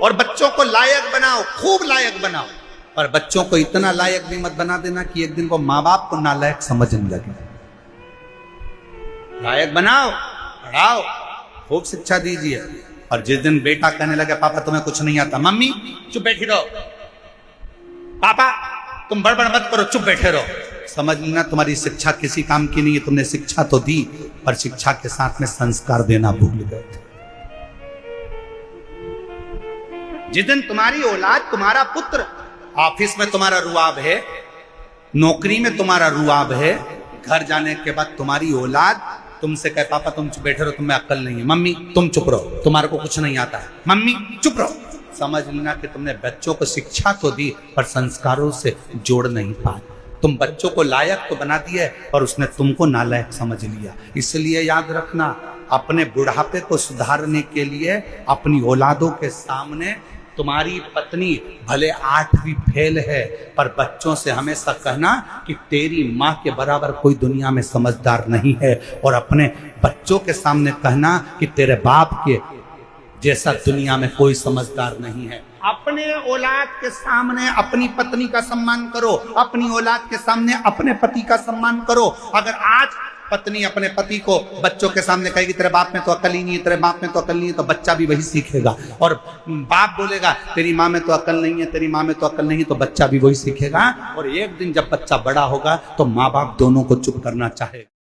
और बच्चों को लायक बनाओ, खूब लायक बनाओ, पर बच्चों को इतना लायक भी मत बना देना कि एक दिन वो माँ बाप को नालायक समझने लगे। लायक बनाओ, पढ़ाओ, खूब शिक्षा दीजिए। और जिस दिन बेटा कहने लगे पापा तुम्हें कुछ नहीं आता, मम्मी चुप बैठी रहो, पापा तुम बड़बड़ मत करो, चुप बैठे रहो, समझ लेना तुम्हारी शिक्षा किसी काम की नहीं है। तुमने शिक्षा तो दी पर शिक्षा के साथ में संस्कार देना भूल गए थे। जिस दिन तुम्हारी औलाद, तुम्हारा पुत्र ऑफिस में तुम्हारा रुआब है, नौकरी में तुम्हारा रुआब है, घर जाने के बाद तुम्हारी औलाद तुमसे कहे पापा तुम चुप बैठे रहो, तुम्हें अक्ल नहीं है, मम्मी तुम चुप रहो, तुम्हारे को कुछ नहीं आता है, मम्मी चुप रहो, समझ लेना कि तुमने बच्चों को शिक्षा तो दी पर संस्कारों से जोड़ नहीं पाए। तुम बच्चों को लायक तो बना दिया पर उसने तुमको नालायक समझ लिया। इसलिए याद रखना, अपने बुढ़ापे को सुधारने के लिए अपनी औलादों के सामने तुम्हारी पत्नी भले 8वीं फेल है पर बच्चों से हमेशा कहना कि तेरी माँ के बराबर कोई दुनिया में समझदार नहीं है, और अपने बच्चों के सामने कहना कि तेरे बाप के जैसा दुनिया में कोई समझदार नहीं है। अपने औलाद के सामने अपनी पत्नी का सम्मान करो, अपनी औलाद के सामने अपने पति का सम्मान करो। अगर आज पत्नी अपने पति को बच्चों के सामने कहेगी तेरे बाप में तो अकल ही नहीं है, तेरे बाप में तो अकल नहीं है, तो बच्चा भी वही सीखेगा। और बाप बोलेगा तेरी माँ में तो अकल नहीं है, तेरी माँ में तो अकल नहीं है, तो बच्चा भी वही सीखेगा। और एक दिन जब बच्चा बड़ा होगा तो माँ बाप दोनों को चुप करना चाहेगा।